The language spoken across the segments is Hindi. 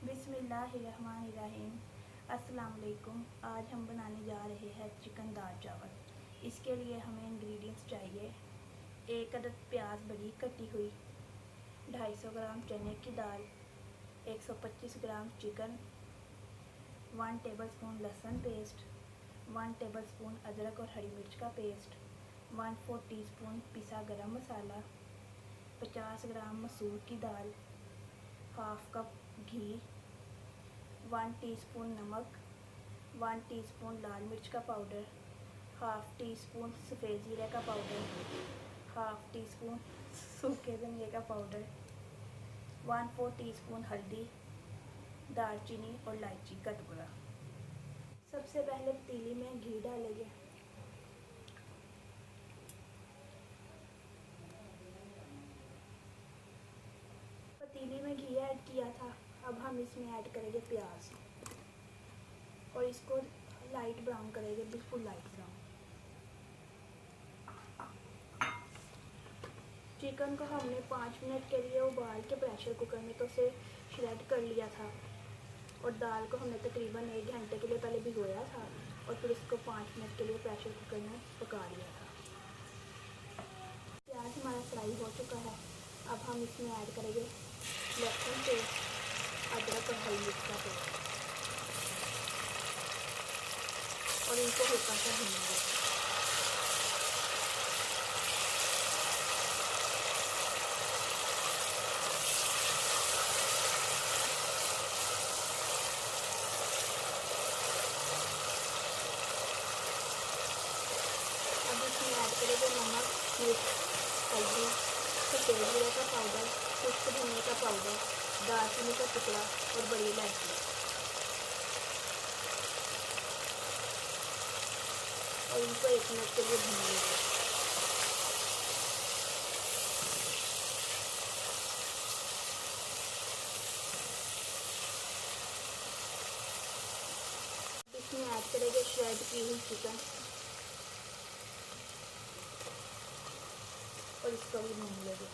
बिस्मिल्लाहिर्रहमानिर्रहीम। अस्सलाम वालेकुम। आज हम बनाने जा रहे हैं चिकन दाल चावल। इसके लिए हमें इंग्रेडिएंट्स चाहिए। 1 अदद प्याज बड़ी कटी हुई, 250 ग्राम चने की दाल, 125 ग्राम चिकन, 1 टेबलस्पून लहसुन पेस्ट, 1 टेबलस्पून अदरक और हरी मिर्च का पेस्ट, 1/4 टीस्पून पिसा गरम मसाला, 50 ग्राम मसूर की दाल, हाफ कप घी, 1 टीस्पून नमक, 1 टीस्पून लाल मिर्च का पाउडर, हाफ टी स्पून सफ़ेद ज़ीरे का पाउडर, हाफ टी स्पून सूखे धनिए का पाउडर, 1/4 टीस्पून हल्दी, दालचीनी और इलायची का टुकड़ा। सबसे पहले पतीली में घी डालेंगे। पतीली में घी ऐड किया था। अब हम इसमें ऐड करेंगे प्याज और इसको लाइट ब्राउन करेंगे, बिल्कुल लाइट ब्राउन। चिकन को हमने 5 मिनट के लिए उबाल के प्रेशर कुकर में तो से श्रेड कर लिया था और दाल को हमने तकरीबन 1 घंटे के लिए पहले भिगोया था और फिर इसको 5 मिनट के लिए प्रेशर कुकर में पका लिया था। प्याज हमारा फ्राई हो चुका है। अब हम इसमें ऐड करेंगे लहसुन पेस्ट, अदरक और हरी मिर्च का पेस्ट और इनको हल्का सा भूनेंगे। अब इसमें ऐड करेंगे नमक, मिर्च, हल्दी, सफ़ेद जीरे का पाउडर, खुश्क धनिया का पाउडर, दालचीनी का टुकड़ा और बड़ी इलायची और इनको 1 मिनट के लिए भून लेंगे। इसमें ऐड करेंगे श्रेड की हुई चिकन और इसको भी भून लेंगे।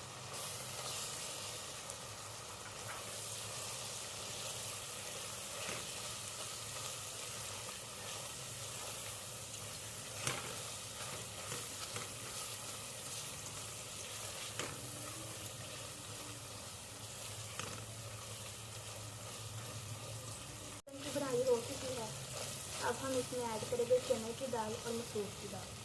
बनाई हो चुकी है। अब हम इसमें ऐड करेंगे चने की दाल और मसूर की दाल।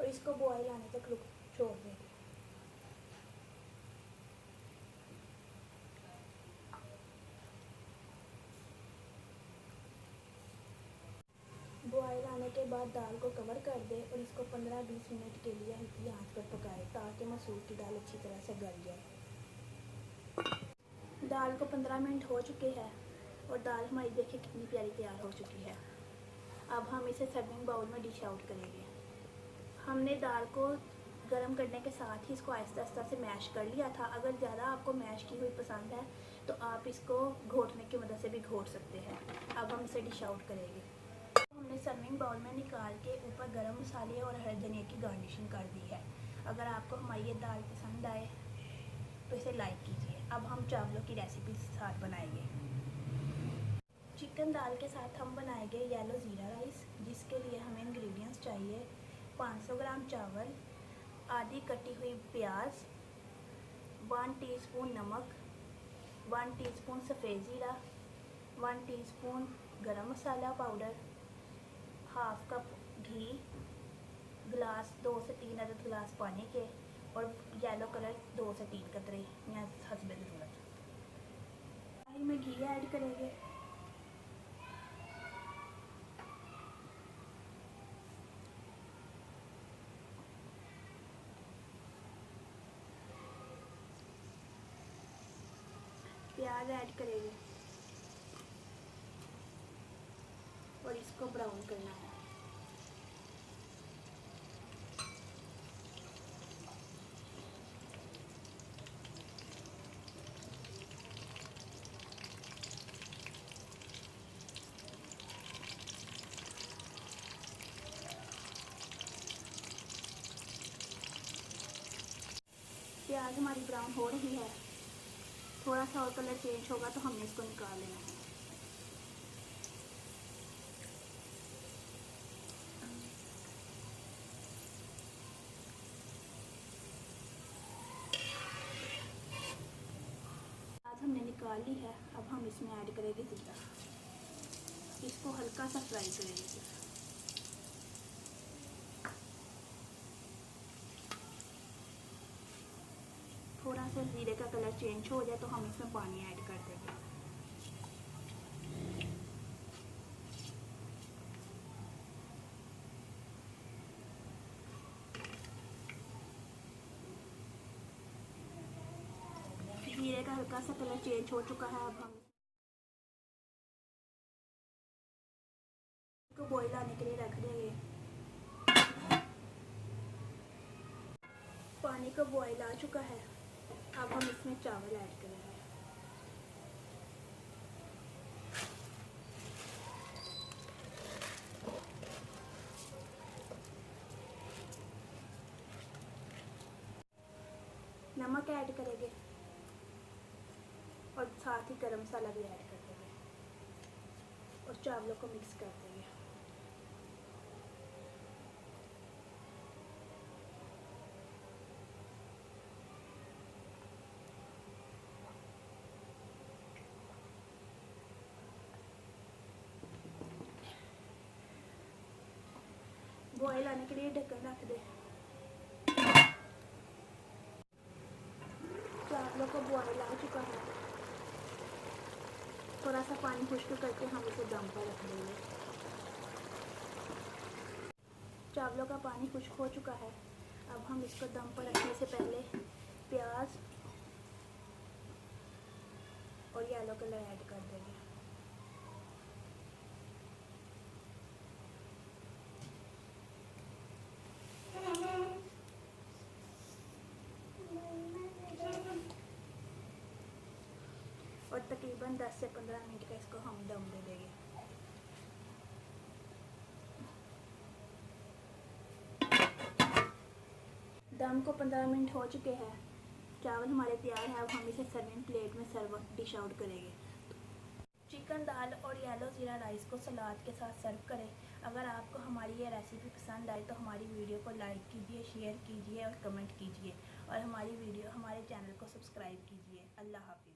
और इसको बॉयल आने तक छोड़ देंगे। बॉयल आने के बाद दाल को कवर कर दें और इसको 15-20 मिनट के लिए हल्की आंच पर पकाएं ताकि मसूर की दाल अच्छी तरह से गल जाए। दाल को 15 मिनट हो चुके हैं और दाल हमारी देखिए कितनी प्यारी तैयार हो चुकी है। अब हम इसे सर्विंग बाउल में डिश आउट करेंगे। हमने दाल को गर्म करने के साथ ही इसको आहिस्ता आहिस्ता से मैश कर लिया था। अगर ज़्यादा आपको मैश की हुई पसंद है तो आप इसको घोटने की मदद से भी घोट सकते हैं। अब हम इसे डिश आउट करेंगे। हमने सर्विंग बाउल में निकाल के ऊपर गरम मसाले और हरे धनिया की गार्निशिंग कर दी है। अगर आपको हमारी ये दाल पसंद आए तो इसे लाइक कीजिए। अब हम चावलों की रेसिपी साथ बनाएंगे। चिकन दाल के साथ हम बनाएंगे येलो ज़ीरा राइस, जिसके लिए हमें इंग्रेडिएंट्स चाहिए 500 ग्राम चावल, आधी कटी हुई प्याज, 1 टीस्पून नमक, 1 टीस्पून सफ़ेद ज़ीरा, 1 टीस्पून गरम मसाला पाउडर, हाफ कप घी, गिलास 2 से 3 अदद गिलास पानी के और येलो कलर 2 से 3 कतरे या हस्बे ज़रूरत। कढ़ाई में घी ऐड करेंगे। प्याज ऐड करेंगे और इसको ब्राउन करना है। प्याज हमारी ब्राउन हो रही है, थोड़ा सा और कलर चेंज होगा तो हमने इसको निकाल लेना है। प्याज हमने निकाल ली है, अब हम इसमें ऐड करेंगे ज़ीरा। इसको हल्का सा फ्राई करेंगे। थोड़ा सा ज़ीरे का कलर चेंज हो जाए तो हम इसमें पानी ऐड कर देंगे। ज़ीरे का हल्का सा कलर चेंज हो चुका है, अब हम इसको बॉईल आने के लिए रख देंगे। पानी का बॉईल आ चुका है, अब हम इसमें चावल ऐड करेंगे। नमक ऐड करेंगे और साथ ही गरम मसाला भी ऐड कर देंगे और चावलों को मिक्स कर देंगे। बॉईल आने के लिए ढक्कन रख दें। चावलों को बॉईल आ चुका है, थोड़ा सा पानी खुश्क करके हम इसे दम पर रख देंगे। चावलों का पानी खुश्क हो चुका है, अब हम इसको दम पर रखने से पहले प्याज और येलो कलर ऐड कर देंगे। और तकरीबन 10 से 15 मिनट का इसको हम दम दे देंगे। दम को 15 मिनट हो चुके हैं, चावल हमारे तैयार हैं। अब हम इसे सर्विंग प्लेट में सर्व डिश आउट करेंगे। चिकन दाल और येलो ज़ीरा राइस को सलाद के साथ सर्व करें। अगर आपको हमारी ये रेसिपी पसंद आए तो हमारी वीडियो को लाइक कीजिए, शेयर कीजिए और कमेंट कीजिए और हमारे चैनल को सब्सक्राइब कीजिए। अल्लाह हाफ़िज़।